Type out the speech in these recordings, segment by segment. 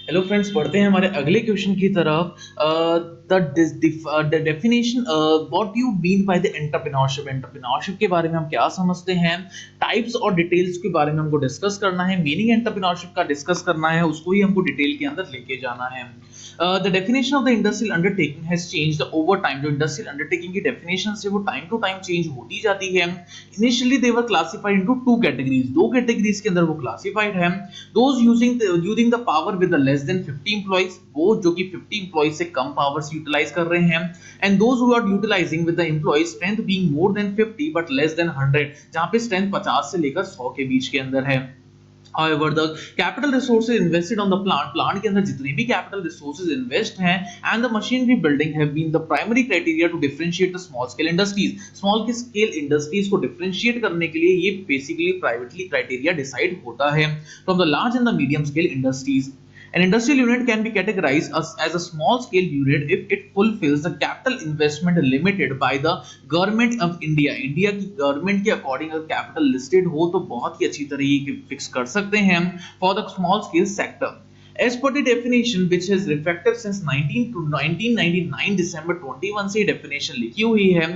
Hello friends, पढ़ते हैं हमारे अगले क्वेश्चन की तरफ। The definition, what you mean by the entrepreneurship. Entrepreneurship के बारे में हम क्या समझते हैं, टाइप्स और डिटेल्स के बारे में हमको डिस्कस करना है, मीनिंग एंटरप्रेन्योरशिप का डिस्कस करना है, उसको ही हमको डिटेल के अंदर लेके जाना है। The definition of the industrial undertaking has changed over time. जो इंडस्ट्रियल अंडरटेकिंग की डेफिनेशन है वो टाइम टू टाइम चेंज होती जाती है। इनिशियली दे वर क्लासिफाइड इनटू टू कैटेगरीज, दो कैटेगरीज के अंदर वो क्लासिफाइड है। Those using the power with less than 50 employees, वो जो कि 50 एम्प्लॉइज से कम पावर्स यूटिलाइज कर रहे हैं, and those who are utilising with the employees strength being more than 50 but less than 100, जहां पे स्ट्रेंथ 50 से लेकर 100 के बीच के अंदर है। However, the capital resources invested on the plant के अंदर जितने भी capital resources invest हैं and the machinery building have been the primary criteria to differentiate the small scale industries. Small scale industries को differentiate करने के लिए ये basically privately criteria decide होता है from the large and the medium scale industries. An industrial unit can be categorized as a small scale unit if it fulfills the capital investment limited by the government of India. India की government के according अगर capital listed हो तो बहुत ही अच्छी तरीके fix कर सकते हैं for the small scale sector. As per the definition which is reflected since 1999 December 21 से definition लिखी हुई है,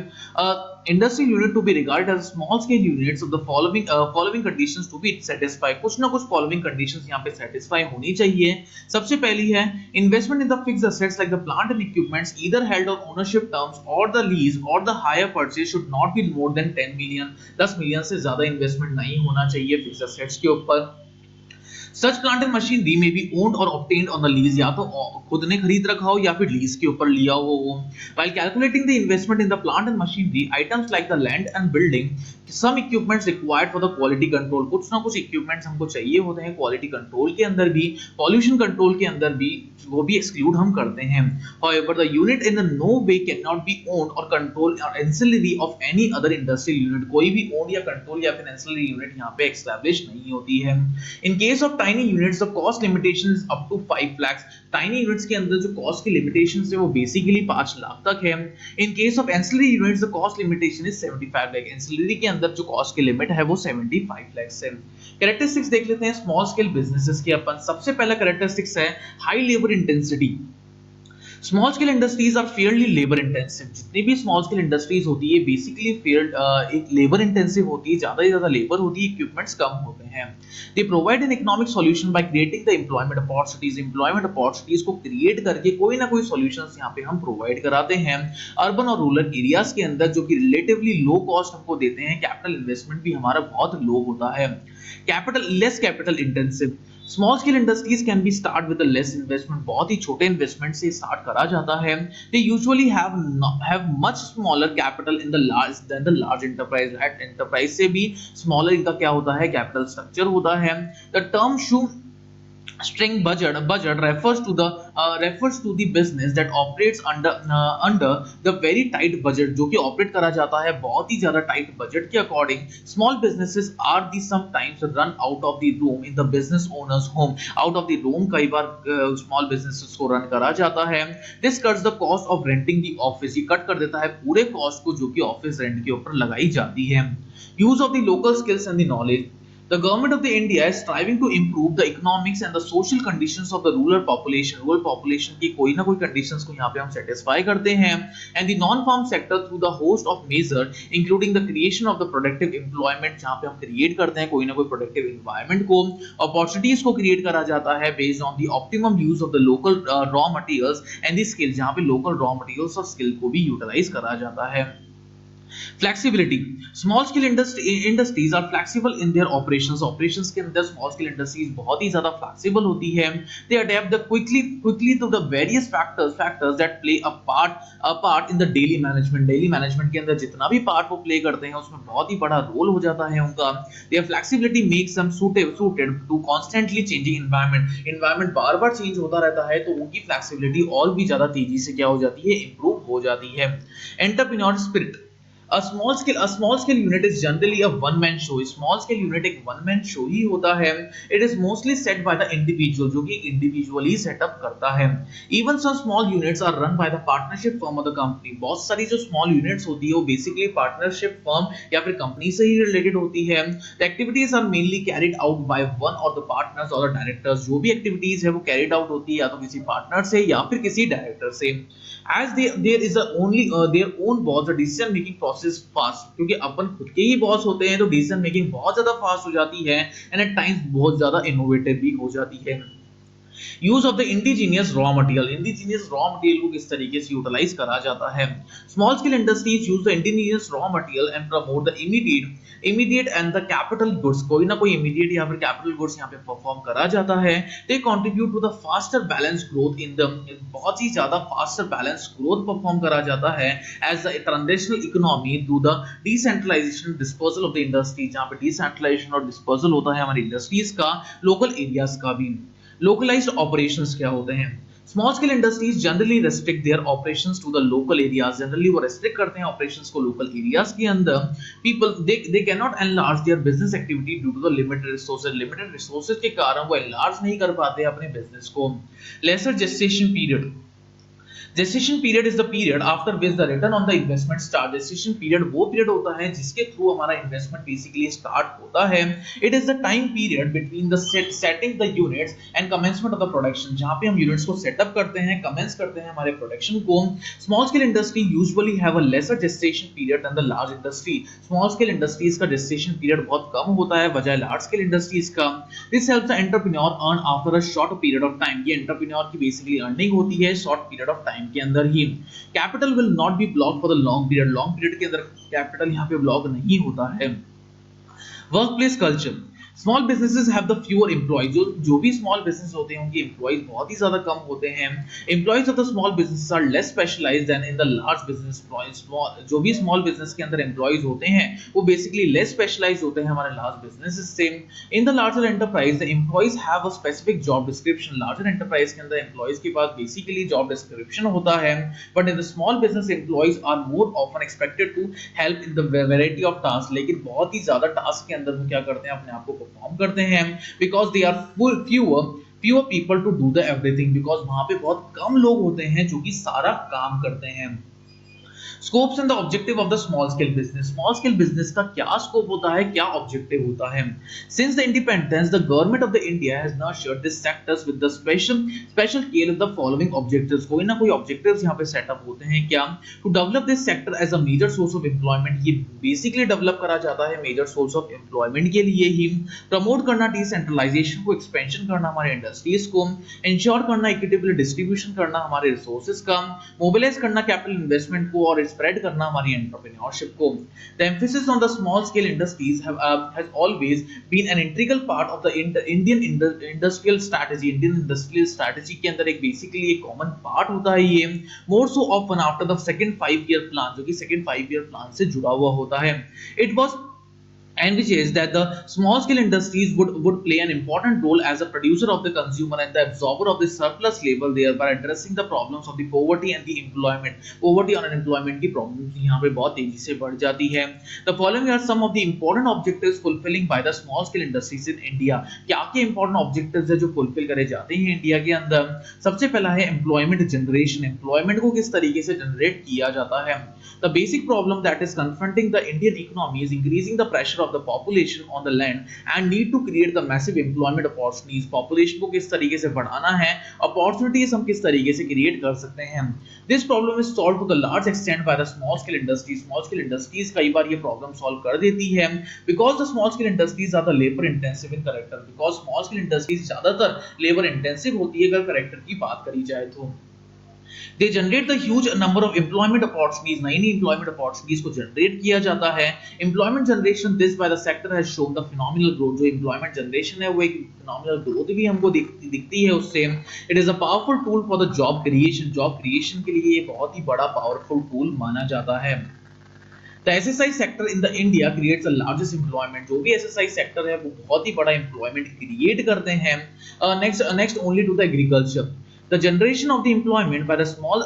industrial unit to be regarded as small scale units of the following conditions to be satisfied। कुछ ना कुछ following conditions यहाँ पे satisfy होनी चाहिए। सबसे पहली है investment in the fixed assets like the plant and equipments either held on ownership terms or the lease or the hire purchase should not be more than 10 million। 10 million से ज्यादा investment नहीं होना चाहिए फिक्स एसेट्स के ऊपर। Such plant and machinery may be owned or obtained on the lease, या तो खुद ने खरीद रखा हो या फिर लीज के ऊपर लिया हो। While calculating the investment in the plant and machinery, items like the land and building, some equipments required for the quality control, कुछ ना कुछ equipments हमको चाहिए होते हैं quality control के अंदर भी, pollution control के अंदर भी, वो भी exclude हम करते हैं। However, the unit in the no way cannot be owned or controlled or ancillary of any other industrial unit। कोई भी owned या control या फिर ancillary unit यहाँ पे establish नहीं होती है। In case of tiny units, the cost limitation is up to 5 lakhs। tiny units के अंदर जो cost की limitations है वो basically 5 लाख तक है। In case of ancillary units, the cost limitation is 75 lakh। ancillary के अंदर जो cost की limit है वो 75 lakhs है। Characteristics देख लेते हैं small scale businesses की अपन। सबसे पहला characteristics है high labor intensity। Small scale industries are fairly labour intensive. जितनी भी स्मॉल स्केल इंडस्ट्रीज होती है बेसिकली एक लेबर इंटेंसिव होती है, ज्यादा से ज्यादा लेबर होती है, इक्विपमेंट्स कम होते हैं। They provide an economic solution by creating the employment opportunities. Employment opportunities को क्रिएट करके कोई ना कोई सॉल्यूशंस यहाँ पे हम प्रोवाइड कराते हैं। अर्बन और रूरल एरियाज के अंदर जो कि रिलेटिवली लो कॉस्ट हमको देते हैं, कैपिटल इन्वेस्टमेंट भी हमारा बहुत लो होता है। Capital less capital intensive. Small scale industries can be start with less investment. बहुत ही छोटे इन्वेस्टमेंट से स्टार्ट करा जाता है। They usually have much smaller capital in the large than the large enterprise. Enterprise से भी स्मॉलर इनका क्या होता है, कैपिटल स्ट्रक्चर होता है। The term shoe string budget refers to the business that operates under the very tight budget, जो कि ऑपरेट करा जाता है बहुत ही ज्यादा टाइट बजट के according. Small businesses are the sometimes run out of the room in the business owner's home. Out of the room कई बार स्मॉल बिजनेसेस को रन करा जाता है। This cuts the cost of renting the office. ये cut कर देता है पूरे कॉस्ट को जो कि ऑफिस रेंट के ऊपर लगाई जाती है। Use of the local skills and the knowledge. The government of the India is striving to improve the economics and the social conditions of the rural population। rural population की कोई ना कोई conditions को यहाँ पे हम satisfy करते हैं। And the non-farm sector through the host of measures including the creation of the productive employment, जहाँ पे हम create करते हैं कोई ना कोई productive environment को, opportunities को create करा जाता है based on the optimum use of the local raw materials and the skill, जहाँ पे local raw materials और skill को भी utilize करा जाता है। Flexibility. Small scale industries are flexible in their operations के अंदर स्मॉल स्केल इंडस्ट्रीज बहुत ही ज्यादा फ्लेक्सिबल होती है। They adapt the quickly to the various factors that play a part in the daily management के अंदर जितना भी पार्ट वो प्ले करते हैं उसमें बहुत ही बड़ा रोल हो जाता है उनका। Their flexibility makes them suited to constantly changing environment बार-बार चेंज होता रहता है, तो उनकी फ्लेक्सिबिलिटी और भी ज्यादा तेजी से क्या हो जाती है, इंप्रूव हो जाती है। Entrepreneur spirit. A small scale unit is generally a one man show. Small scale unit एक one man show ही होता है. It is mostly set by the individual, जो कि individually setup करता है. Even some small units are run by the partnership firm of the company. बहुत सारी जो small units होती है वो basically partnership firm या फिर company से ही related होती है. The activities are mainly carried out by one or the partners or the directors. जो भी activities है वो carried out होती है या तो किसी partner से या फिर किसी director से. As there is a only their own boss, the decision making process fast, क्योंकि अपन खुद के ही बॉस होते हैं तो डिसीजन मेकिंग बहुत ज्यादा फास्ट हो जाती है एंड एट टाइम्स बहुत ज्यादा इनोवेटिव भी हो जाती है. Use of the indigenous raw material को किस तरीके से यूटिलाइज करा जाता है. Small scale industries use the indigenous raw material and promote the immediate and the capital goods. कोई ना कोई इमीडिएट या फिर कैपिटल गुड्स यहाँ पे परफॉर्म करा जाता है. They contribute to the faster balance growth in the, बहुत ही ज्यादा फास्टर बैलेंस ग्रोथ परफॉर्म करा जाता है as the transitional economy through the decentralisation disposal of the industry. जहाँ पे डिसेंट्रलाइजेशन और डिस्पोजल होता है हमारी इंडस्ट्रीज का, लोकल एरियाज का भी. Localized operations क्या होते हैं. Small scale industries generally restrict their operations to the local areas. Generally वो restrict करते हैं operations को local areas के अंदर. People they cannot enlarge their business activity due to the limited resources. Limited resources के कारण वो enlarge नहीं कर पाते अपने business को. Lesser gestation period. Gestation period is the period after which the return on the investment start. Gestation period वो period होता है जिसके थ्रू हमारा investment basically start होता है. It is the time period between the setting the units and commencement of the production. जहाँ पे हम units को setup करते हैं, commence करते हैं हमारे production को. Small scale industry usually have a lesser gestation period than the large industry. Small scale industries का gestation period बहुत कम होता है बजाय large scale industries का. This helps the entrepreneur earn after a short period of time. ये entrepreneur की basically earning होती है short period of time के अंदर ही. Capital will not be block for the long period के अंदर कैपिटल यहाँ पे ब्लॉक नहीं होता है. Workplace culture. Small businesses have the fewer employees. जो भी स्मॉल बिजनेस होते हैं उनके एम्प्लॉयज बहुत ही ज्यादा कम होते हैं. Employees of the small businesses are less specialised than in the large business. जो भी स्मॉल बिजनेस के अंदर एम्प्लॉयज होते हैं वो बेसिकली लेस स्पेशलाइज्ड होते हैं हमारे लार्ज बिजनेसेस से. In the larger enterprise the employees have a specific job description. Larger enterprise के अंदर एम्प्लॉयज के पास बेसिकली जॉब डिस्क्रिप्शन होता है. But in the small business employees are more often expected to help in the variety of task. लेकिन बहुत ही ज्यादा task के अंदर वो क्या करते हैं, अपने आप को परफॉर्म करते हैं. Because they are fewer people to do the everything. Because वहां पे बहुत कम लोग होते हैं जो कि सारा काम करते हैं. Scopes and the objective of the small scale business. Small scale business का क्या scope होता है, क्या objective होता है. Since the independence, the government of the India has nurtured these sectors with the special care of the following objectives. कोई ना कोई objectives यहाँ पे set up होते हैं क्या. To develop this sector as a major source of employment. ये basically develop करा जाता है major source of employment के लिए ही. Promote करना decentralization को, expansion करना हमारे industries को, ensure करना equitable distribution करना हमारे resources का, mobilize करना capital investment को और spread करना हमारी एंटरप्रेन्योरशिप को. The emphasis on the small scale industries has always been an integral part of the Indian industrial strategy. Indian industrial strategy के अंदर एक basically एक common part होता है ये. More so often after the second 5-year plan, जो कि second 5-year plan से जुड़ा हुआ होता है. It was envisages that the small scale industries would play an important role as a producer of the consumer and the absorber of the surplus labor, thereby addressing the problems of the poverty and the employment. Poverty और unemployment की problems यहाँ पे बहुत तेजी से बढ़ जाती है. The following are some of the important objectives fulfilling by the small scale industries in India. क्या क्या important objectives है जो fulfill करे जाते हैं इंडिया के अंदर. सबसे पहला है employment generation. employment को किस तरीके से generate किया जाता है. The basic problem that is confronting the Indian economy is increasing the pressure of the population on the land and need to create the massive employment opportunities. Population को किस तरीके से बढ़ाना है, opportunities हम किस तरीके से create कर सकते हैं. This problem is solved to the large extent by the small scale industries. Small scale industries कई बार ये problem solve कर देती है because the small scale industries are the labor intensive in character. Because small scale industries ज्यादातर labor intensive होती है अगर character की बात करी जाए तो. They generate the huge number of employment opportunities. नई employment opportunities को generate किया जाता है. Employment generation this by the sector has shown the phenomenal growth. जो employment generation है वो एक phenomenal growth भी हमको दिखती है उससे. It is a powerful tool for the job creation. Job creation के लिए ये बहुत ही बड़ा powerful tool माना जाता है. The SSI sector in the India creates the largest employment. जो भी SSI sector है वो बहुत ही बड़ा employment create करते हैं. Next only to the agriculture. The generation of the employment by the small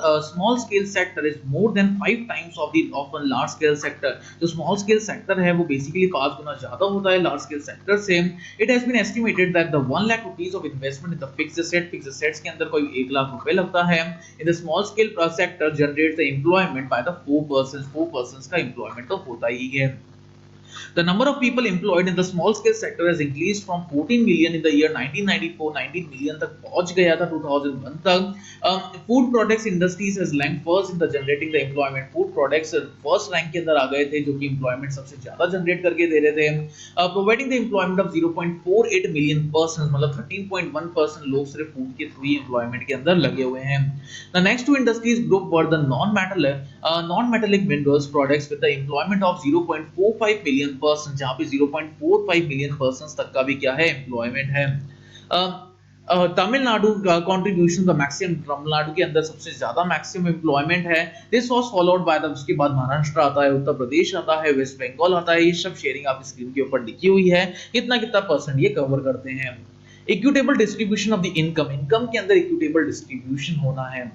scale sector is more than 5 times of the often large scale sector. जो small scale sector है वो basically 5 गुना ज्यादा होता है large scale sector से. It has been estimated that the 1 lakh rupees of investment in the fixed assets के अंदर कोई 1 लाख रुपए लगता है. In the small scale sector generates the employment by the 4 persons का employment तो होता ही है. The number of people employed in the small scale sector has increased from 14 million in the year 1994 19 million तक पहुंच गया था 2001 तक. Food products industries has ranked first in the generating the employment. Food products first rank के अंदर आ गए थे जो कि employment सबसे ज्यादा generate करके दे रहे थे. Providing the employment of 0.48 million persons मतलब 13.1% लोग सिर्फ food के थ्रू ही employment के अंदर लगे हुए हैं. The next two industries group were the non-metallic minerals products with the employment of 0.45 million person, जहाँ पे 0.45 million persons तक का भी क्या है employment है. तमिलनाडु का कंट्रीब्यूशन द मैक्सिमम, तमिलनाडु के अंदर सबसे ज्यादा मैक्सिमम एम्प्लॉयमेंट है. This was followed by the, उसके बाद महाराष्ट्र आता है, उत्तर प्रदेश आता है, वेस्ट बंगाल आता है. ये सब शेयरिंग आप स्क्रीन के ऊपर लिखी हुई है कितना कितना परसेंट ये कवर करते हैं. Equitable distribution of the income, income के अंदर इक्विटेबल डिस्ट्रीब्यूशन होना है.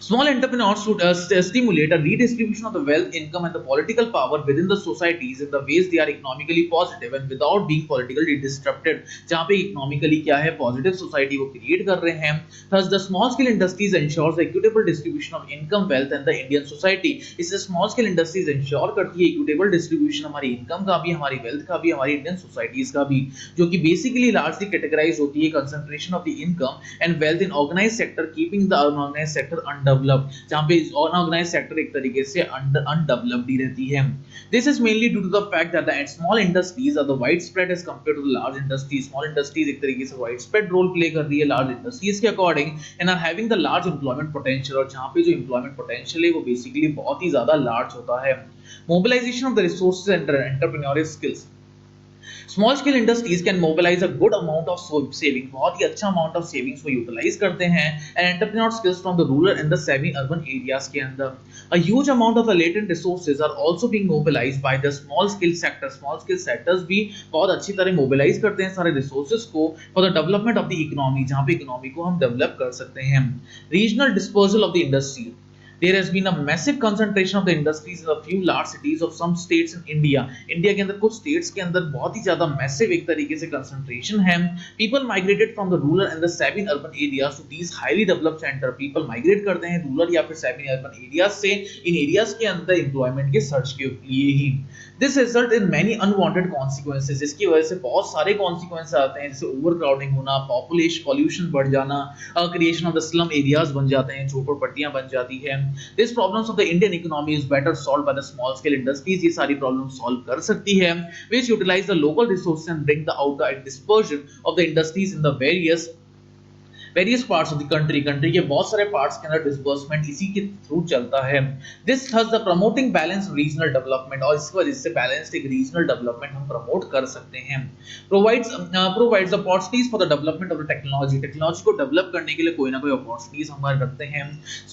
Small entrepreneurs should stimulate a redistribution of the wealth, income and the political power within the societies in the ways they are economically positive and without being politically disrupted. जहाँ पे economically क्या है positive society वो create कर रहे हैं. Thus the small scale industries ensures the equitable distribution of income, wealth and the Indian society. इससे small scale industries ensure करती है equitable distribution हमारी income का भी, हमारी wealth का भी, हमारी Indian societies का भी, जो कि basically largely categorized होती है concentration of the income and wealth in organized sector, keeping the unorganized sector undeveloped. जहाँ पे unorganized sector एक तरीके से undeveloped ही रहती है. This is mainly due to the fact that the small industries are the widespread as compared to the large industries. Small industries एक तरीके से widespread role play कर रही है large industries के according and are having the large employment potential. और जहाँ पे जो employment potential है वो basically बहुत ही ज़्यादा large होता है. Mobilization of the resources and entrepreneurial skills. Small scale industries can mobilise a good amount of saving, बहुत ही अच्छा अमाउंट ऑफ सेविंग्स को यूटिलाइज करते हैं. And entrepreneur skills from the rural and the semi urban areas के अंदर. A huge amount of the latent resources are also being mobilised by the small scale sector. Small scale sectors भी बहुत अच्छी तरह mobilise करते हैं सारे resources को for the development of the economy, जहां पे इकोनॉमी को हम डेवलप कर सकते हैं. Regional dispersal of the industry. There has been a massive concentration of the industries in a few large cities of some states in India. India के अंदर कुछ states के अंदर बहुत ही ज़्यादा massive एक तरीके से concentration है. People migrated from the rural and the semi-urban areas to these highly developed center. People migrate करते हैं rural या फिर semi-urban areas से इन areas के अंदर employment के search के लिए ही. This result in many unwanted consequences. इसकी वजह से बहुत सारे consequences आते हैं, जैसे overcrowding होना, population pollution बढ़ जाना, creation of the slum areas बन जाते हैं, झोपड़पट्टियां बन जाती है. These problems of the Indian economy is better solved by the small scale industries. ये सारी problems solve कर सकती है, which utilize the local resources and bring the out the dispersion of the industries in the various parts of the country. Country के बहुत सारे parts के अंदर डिस्बर्समेंट इसी के थ्रू चलता है. This thus the promoting balance regional development, और इस वजह से बैलेंस्ड एक रीजनल डेवलपमेंट हम प्रमोट कर सकते हैं. Provides opportunities for the development of the technology. Technology को डेवलप करने के लिए कोई ना कोई अपॉर्चुनिटीज हमारे रखते हैं.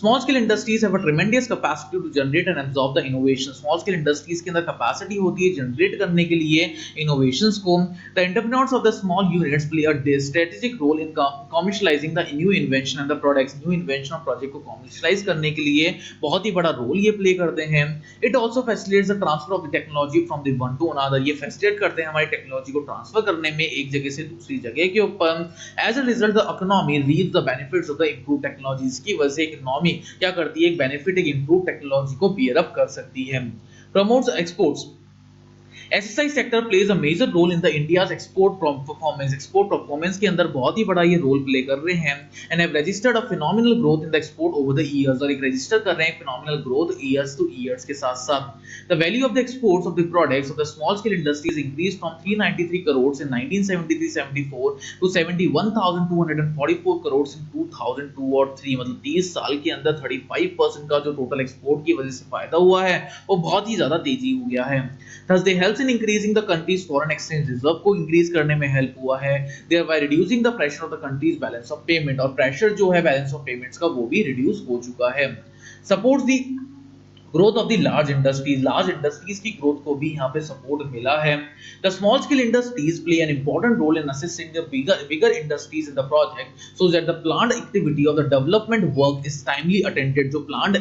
Small scale industries have a tremendous capacity to generate and absorb the innovation. Small scale industries के अंदर कैपेसिटी होती है जनरेट करने के लिए इनोवेशंस को. The entrepreneurs of the small units play a strategic role in commercialising the new invention and the products. New invention और project को कमर्शियलाइज करने के लिए बहुत ही बड़ा रोल ये प्ले करते हैं. It also facilitates the transfer of the technology from the one two another. ये फैसिलिटेट करते हैं हमारी टेक्नोलॉजी को ट्रांसफर करने में एक जगह से दूसरी जगह के ऊपर. As a result the economy reaps the benefits of the improved technologies. की वजह से इकोनॉमी क्या करती है, एक बेनिफिट एक इंप्रूव्ड टेक्नोलॉजी को बियर अप कर सकती है. Promotes exports. SSI sector plays a major role in the India's export performance. Export performance के अंदर बहुत ही बड़ा ये रोल प्ले कर रहे हैं. And have registered a phenomenal growth in the export over the years. और एक रजिस्टर कर रहे हैं phenomenal growth years to years के साथ साथ. The value of the exports of the products of the small scale industries increase from 393 crore in 1973-74 to 71,244 crore in 2002 और 3. मतलब 30 साल के अंदर 35% का जो टोटल एक्सपोर्ट की वजह से फायदा हुआ है वो बहुत ही ज्यादा तेजी हो गया है. Thus they helps in increasing the country's foreign exchange reserve को increase करने में help हुआ है. Thereby reducing the pressure of the country's balance of payment. और pressure जो है balance of payments का वो भी reduce हो चुका है. Supports the growth of the large industries की ग्रोथ को भी यहाँ पे सपोर्ट मिला है। The small scale industries play an important role in assisting the bigger industries in the project so that the planned activity of the development work is timely attended. जो planned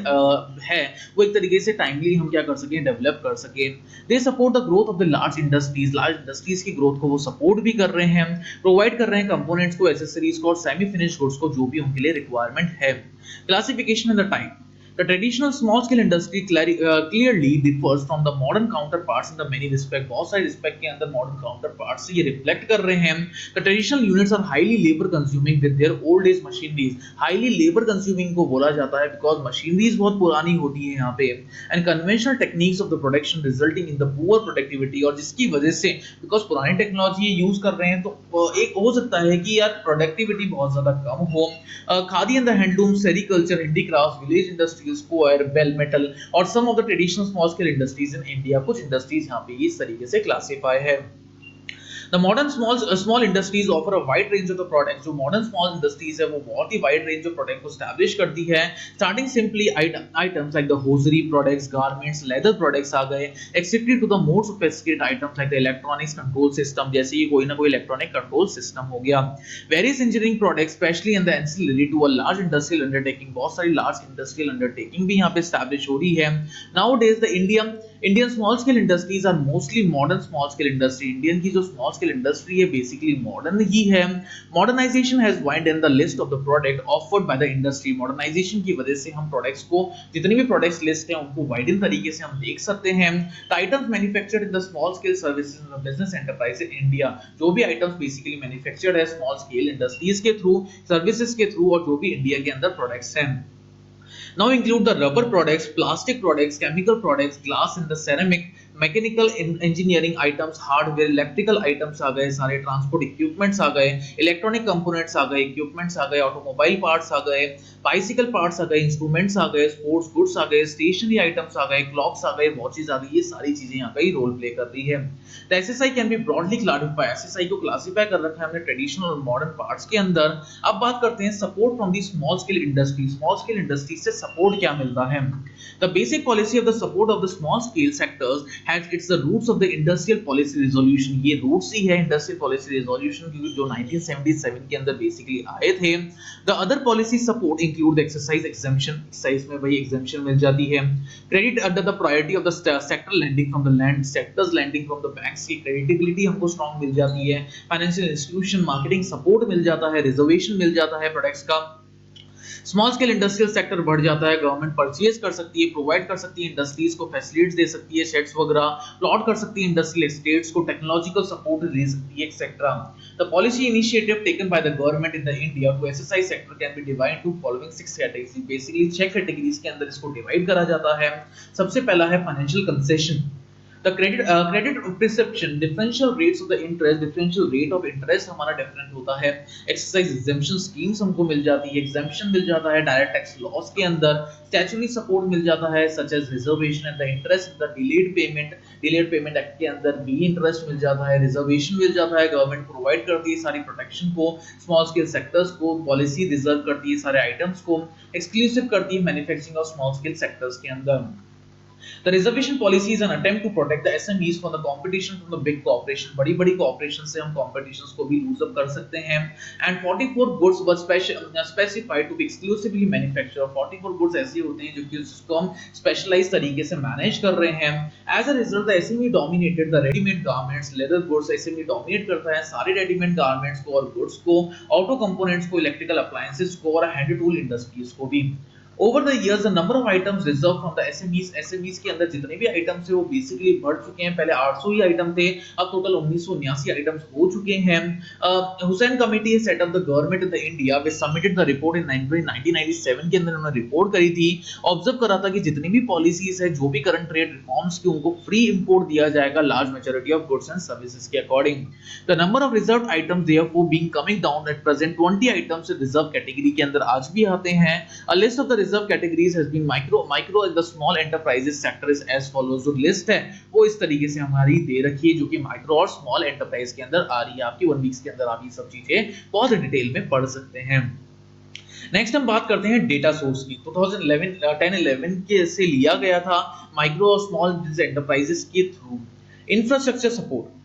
है वो एक तरीके से टाइमली हम क्या कर सकें, डेवलप कर सकें। They support the growth of the large industries की ग्रोथ को वो सपोर्ट भी कर रहे हैं, प्रोवाइड कर रहे हैं कंपोनेंट्स को, एसेसरीज को और सेमी फिनिश्ड गुड्स को, जो भी उनके लिए रिक्वायरमेंट है। Classification in the type, the traditional small scale industry clearly differs from the modern counterparts in the many respect। बहुत सारे रिस्पेक्ट के अंदर मॉडर्न काउंटरपार्ट्स से ये रिफ्लेक्ट कर रहे हैं। The traditional units are highly labor consuming with their old age machineries। highly labor consuming को बोला जाता है because machineries बहुत पुरानी होती है यहाँ पे, and conventional techniques of the production resulting in the poor productivity। और जिसकी वजह से because पुरानी टेक्नोलॉजी ये यूज कर रहे हैं तो एक हो सकता है कि यार प्रोडक्टिविटी बहुत ज्यादा कम हो। Khadi and the handloom, sericulture, handicraft, village industry, square, bell metal और some of the traditional small scale industries in India, कुछ इंडस्ट्रीज यहाँ पे इस तरीके से क्लासिफाई है। The modern small industries offer a wide range of the products। जो modern small industries है वो बहुत ही wide range of product को establish करती है। Starting simply items like the hosiery products, garments, leather products आ गए, extended to the more sophisticated items like the electronics control system, जैसे ये कोई ना कोई electronic control system हो गया। Various engineering products, especially in the ancillary to a large industrial undertaking, बहुत सारी large industrial undertaking भी यहाँ पे establish हो रही है। Nowadays the Indian small scale industries are mostly modern small scale industry। Indian की जो small scale industry है basically modern ही है। Modernization has widened the list of the product offered by the industry। Modernization की वजह से हम products को, जितनी भी products list है उनको widen तरीके से हम देख सकते हैं। The items manufactured in the small scale services in the business enterprise in India, जो भी items basically manufactured है small scale industries के through, services के through और जो भी इंडिया के अंदर products हैं, now include the rubber products, plastic products, chemical products, glass and the ceramic, mechanical engineering items, hardware, electrical items आ गए, सारे ट्रांसपोर्ट इक्विपमेंट्स आ गए, इलेक्ट्रॉनिक कंपोनेंट्स आ गए, इक्विपमेंट्स आ गए, ऑटोमोबाइल पार्ट्स आ गए, बाइसिकल पार्ट्स आ गए, इंस्ट्रूमेंट्स आ गए, स्पोर्ट्स गुड्स आ गए, स्टेशनरी आइटम्स आ गए, क्लॉक्स आ गए, वॉचेस आ गई। ये सारी चीजें यहाँ का ही रोल प्ले कर रही है। The SSI can be broadly classify, SSI को क्लासिफाई कर रखा है हमने ट्रेडिशनल और मॉडर्न पार्ट्स के अंदर। अब बात करते हैं support from the small scale industry. Small scale industry से सपोर्ट क्या मिलता है? The basic policy of the support of the small scale sectors has its the roots of the industrial policy resolution। ये roots ही है industrial policy resolution की, जो 1977 के अंदर basically आए थे। The other policy support include the exercise exemption। exercise में वही exemption मिल जाती है। Credit under the priority of the sector lending from the land sectors lending from the banks की credibility हमको strong मिल जाती है। Financial institution marketing support मिल जाता है, reservation मिल जाता है products का। स्मॉल स्केल इंडस्ट्रियल सेक्टर बढ़ जाता है, गवर्नमेंट परचेज कर सकती है, प्रोवाइड कर सकती है, इंडस्ट्रीज को फैसिलिटीज दे सकती है, शेड्स वगैरह प्लॉट कर सकती है, इंडस्ट्रियल एस्टेट्स को टेक्नोलॉजिकल सपोर्ट दे सकती है, etcetera. The policy initiative taken by the government in the India to SSI sector can be divided into following 6 categories. Basically 6 categories के अंदर इसको डिवाइड करा जाता है। सबसे पहला है financial concession. The credit prescription, differential rates of the interest, differential rate of interest हमारा डिफरेंट होता है। एक्सरसाइज एग्जेम्पशन स्कीम्स हमको मिल जाती है, एग्जेम्पशन मिल जाता है डायरेक्ट टैक्स लॉस के अंदर, स्टैट्यूटरी सपोर्ट मिल जाता है such as reservation and the interest, the delayed payment act के अंदर भी इंटरेस्ट मिल जाता है, रिजर्वेशन मिल जाता है। गवर्नमेंट प्रोवाइड करती है सारी प्रोटेक्शन को स्मॉल स्केल सेक्टर्स को, पॉलिसी रिजर्व करती है सारे आइटम्स को, एक्सक्लूसिव करती है मैन्युफैक्चरिंग और स्मॉल स्केल सेक्टर्स के अंदर। The reservation policy is an attempt to protect the SMEs from the competition from the big corporation। बड़ी-बड़ी corporation से हम competitions को भी lose up कर सकते हैं। And 44 goods were specified to be exclusively manufactured। 44 goods ऐसे होते हैं जो कि उसको हम specialized तरीके से manage कर रहे हैं। As a result, the SME dominated the ready-made garments, leather goods। SME dominate करता है सारे ready-made garments को और goods को, auto components को, electrical appliances को और hand tool industries को भी। Over the years, the number of items reserved from the SMEs के अंदर जितने भी आइटम्स है वो बेसिकली बढ़ चुके हैं। पहले 800 ही आइटम थे, अब टोटल 1979 आइटम्स हो चुके हैं। Hussain committee set up the government in the India way submitted the report इन 1997 के अंदर उन्होंने रिपोर्ट करी थी, ऑब्जर्व करा था कि जितनी भी पॉलिसीज है, जो भी करंट ट्रेड रिफॉर्म्स की, उनको फ्री इंपोर्ट दिया जाएगा large majority of goods and services के according. The number of reserved items therefore being coming down at present 20 items reserve category के अंदर आज भी आते हैं। A list of the reserve categories has been micro and the small enterprises sector is as follows. जो list है वो इस तरीके से हमारी दे रखी है, जो कि माइक्रो और स्मॉल एंटरप्राइज के अंदर आ रही है। आपकी 1 वीक के अंदर आप ये सब चीजें बहुत डिटेल में पढ़ सकते हैं। नेक्स्ट हम बात करते हैं डेटा सोर्स की। 2011 10-11 के से लिया गया था माइक्रो और स्मॉल बिजनेस एंटरप्राइजेस के through infrastructure support.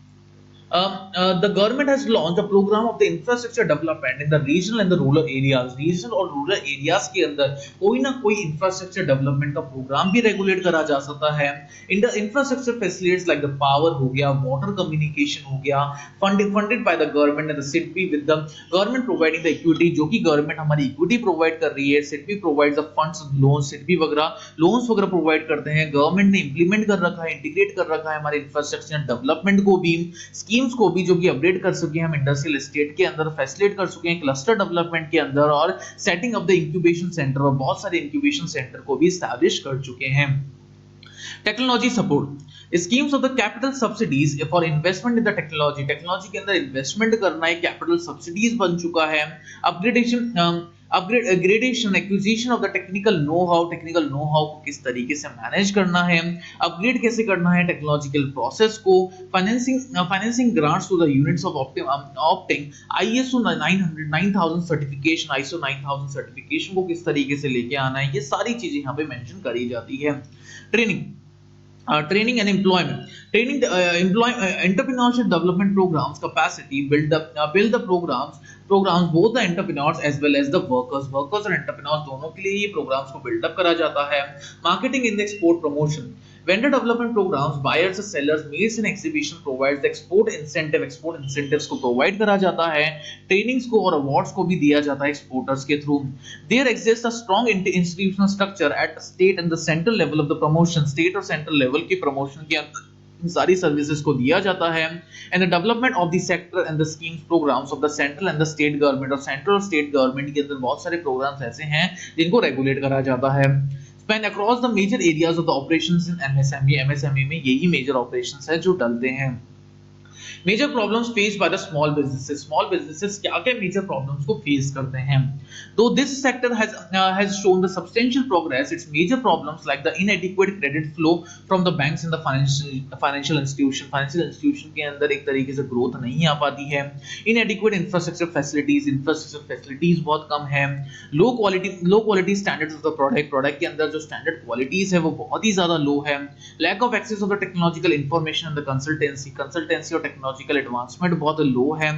The government has launched a program of the infrastructure development in the regional and the rural areas. Regional और rural areas के अंदर कोई ना कोई infrastructure development का program भी regulate करा जा सकता है। In the infrastructure facilities like the power हो गया, water communication हो गया, funded by the government and the SIDBI with the government providing the equity, जो कि government हमारी equity provide कर रही है, SIDBI provides the funds, loans, SIDBI वगैरह loans वगैरह provide करते हैं। government ने implement कर रखा है, integrate कर रखा है हमारे infrastructure development को भी, स्कीम्स को भी, जो कि अपडेट कर चुके हैं हम इंडस्ट्रियल एस्टेट के अंदर, फैसिलिटेट कर चुके हैं क्लस्टर डेवलपमेंट के अंदर, और setting up the incubation centre, और बहुत सारे इंक्यूबेशन सेंटर को भी एस्टैब्लिश कर चुके हैं। Technology support schemes of the capital subsidies for investment in the technology, technology के अंदर इन्वेस्टमेंट करना एक कैपिटल सब्सिडीज बन चुका है। Upgradation acquisition of the technical know how को किस तरीके से मैनेज करना है, अपग्रेड कैसे करना है टेक्नोलॉजिकल प्रोसेस को, financing grants to the units of opting ISO 900 9000 certification, ISO 9000 certification को किस तरीके से लेके आना है, ये सारी चीजें यहाँ पे मेंशन करी जाती है। Training and employment, entrepreneurship development programs capacity build the programs both the entrepreneurs as well as the workers और entrepreneurs दोनों के लिए ये programs को build up करा जाता है। Marketing in the export promotion, vendor development programs, buyers and sellers, meets and exhibition provides the export incentives को provide करा जाता है। trainings को और awards को भी दिया जाता है exporters के through। There exists a strong institutional structure at state and the central level of the promotion, state और central level की promotion के अंदर सारी सर्विसेज को दिया जाता है। And the development of the sector and the schemes programmes of the central and the state government, और सेंट्रल और स्टेट गवर्नमेंट के अंदर बहुत सारे प्रोग्राम्स ऐसे हैं जिनको रेगुलेट करा जाता है। Span across the major areas of the operations in MSME में यही मेजर ऑपरेशंस है जो डलते हैं। Major problems faced by the small businesses क्या-क्या मेजर प्रॉब्लम्स को फेस करते हैं। Though this sector has shown the substantial progress, its major problems like the inadequate credit flow from the banks and the financial institution के अंदर एक तरीके से growth नहीं आ पाती है। Inadequate infrastructure facilities बहुत कम है। Low quality standards of the product के अंदर जो स्टैंडर्ड क्वालिटीज है वो बहुत ही ज्यादा लो है। Lack of access of the technological information and the consultancy और टेक्नोलॉजिकल एडवांसमेंट बहुत लो है।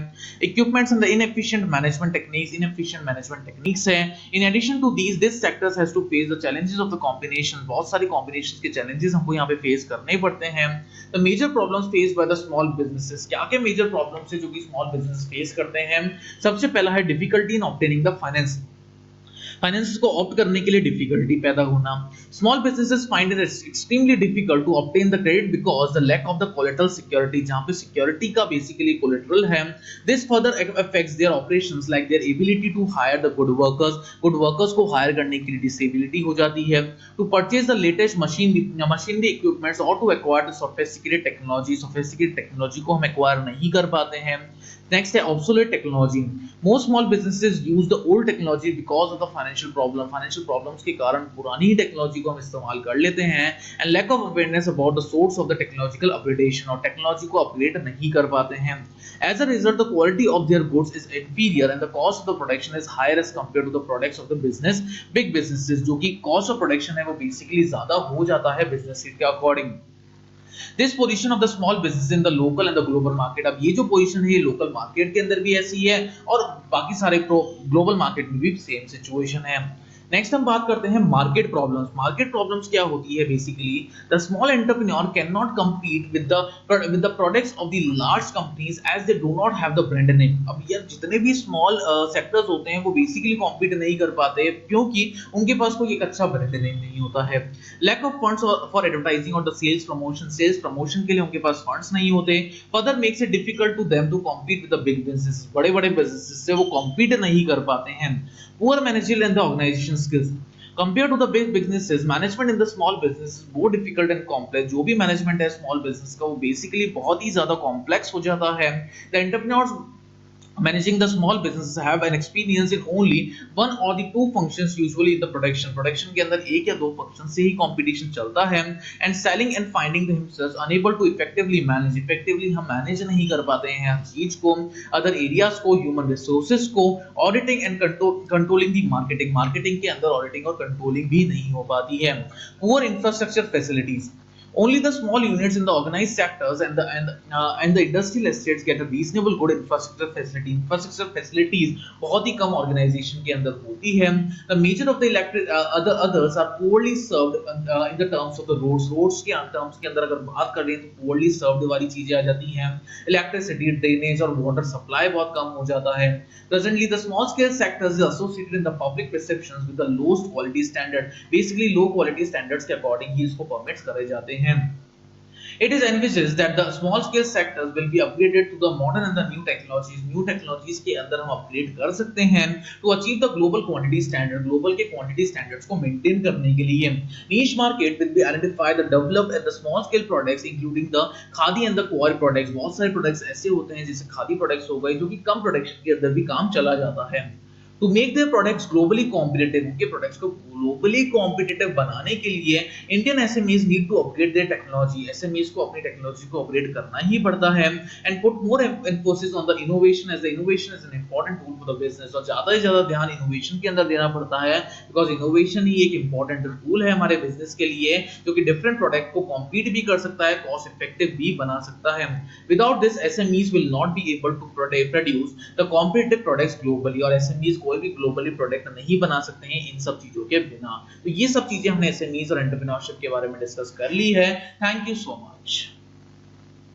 Equipments and the inefficient management techniques है। In addition to this sectors has to face the challenges of the combination, बहुत सारी combinations के challenges हमको यहाँ पे फेस करने पड़ते हैं। The major problems faced by the small businesses, क्या-क्या मेजर प्रॉब्लम्स है जो कि स्मॉल बिजनेस फेस करते हैं। सबसे पहला है difficulty in obtaining the finance को ऑप्ट करने के लिए डिफिकल्टी पैदा होना। Small businesses find it extremely difficult to obtain the credit because the lack of the collateral security, जहां पे सिक्योरिटी का बेसिकली कोलेटरल है। This further affects their operations like their ability to hire the good workers को hire करने के लिए disability हो जाती है। To purchase the latest machinery equipments और to acquire the sophisticated technology को हम एक्वायर नहीं कर पाते हैं। नेक्स्ट है obsolete technology. Most small businesses use the old technology because of the financial problems के कारण पुरानी टेक्नोलॉजी को हम इस्तेमाल कर लेते हैं। And lack of awareness about the source of the technological upgradation, और टेक्नोलॉजी को अपग्रेड नहीं कर पाते हैं। As a result, the quality of their goods is inferior and the cost of the production is higher as compared to the products of the big businesses, जो कि cost of production है वो basically ज्यादा हो जाता है business के according। This position of the small business in the local and the global market, अब ये जो पोजीशन है ये लोकल मार्केट के अंदर भी ऐसी है और बाकी सारे ग्लोबल मार्केट में भी सेम सिचुएशन है। नेक्स्ट हम बात करते हैं मार्केट प्रॉब्लम्स क्या होती है। Basically the small entrepreneur can not compete with the products of the large companies as they do not have the brand name। अब यार जितने भी स्मॉल सेक्टर्स होते हैं वो बेसिकली कॉम्पीट नहीं कर पाते क्योंकि उनके पास कोई एक अच्छा ब्रांड नेम नहीं होता है। Lack of funds for advertising और द सेल्स प्रमोशन के लिए उनके पास फंड्स नहीं होते। Further makes it difficult to them to compete with the big businesses, बड़े-बड़े बिजनेसेस से वो compete नहीं कर पाते हैं। Poor managerial and the organization skills compared to the big businesses, management in the small business is more difficult and complex। जो भी management है स्मॉल बिजनेस का वो बेसिकली बहुत ही ज्यादा कॉम्प्लेक्स हो जाता है। The entrepreneurs managing the small businesses have an experience in only one or the two functions usually in the production के अंदर एक या दो फंक्शन से ही कंपटीशन चलता है and selling and finding themselves unable to effectively हम मैनेज नहीं कर पाते हैं हर चीज को अदर एरियाज को ह्यूमन रिसोर्सेज को auditing and controlling the marketing के अंदर ऑडिटिंग और कंट्रोलिंग भी नहीं हो पाती है poor infrastructure facilities only the small units in the organized sectors and the industrial estates get a reasonable good infrastructure facilities बहुत ही कम organization के अंदर होती है the major of the elected others are poorly served in the terms of the roads के terms के अंदर अगर बात कर रहे हैं तो poorly served वाली चीजें आ जाती हैं electricity drainage और water supply बहुत कम हो जाता है presently the small scale sectors is associated in the public perceptions with the lowest quality standard basically low quality standards के according ही इसको permits करे जाते हैं It is envisaged that the small scale sectors will be upgraded to the modern and the new technologies. New technologies के अंदर हम upgrade कर सकते हैं to achieve the global quantity standard. Global के quantity standards को maintain करने के लिए niche market will be identified, the developed and the small scale products including the khadi and the quarry products. बहुत सारे products ऐसे होते हैं जैसे खादी products हो गए जो कि कम production के अंदर भी काम चला जाता है to make their products globally competitive उनके products को globally competitive बनाने के लिए Indian SMEs need to upgrade their technology SMEs को अपनी technology को upgrade करना ही पड़ता है and put more emphasis on the innovation as the innovation is an important tool for the business और ज़्यादा से ज़्यादा ध्यान innovation के अंदर देना पड़ता है because innovation ही एक important tool है हमारे business के लिए जो कि different product को compete भी कर सकता है cost effective भी बना सकता है without this SMEs will not be able to produce the competitive products globally और SMEs कोई भी ग्लोबली प्रोडक्ट नहीं बना सकते हैं इन सब चीजों के बिना तो ये सब चीजें हमने एसएमईज और एंटरप्रेन्योरशिप के बारे में डिस्कस कर ली है थैंक यू सो मच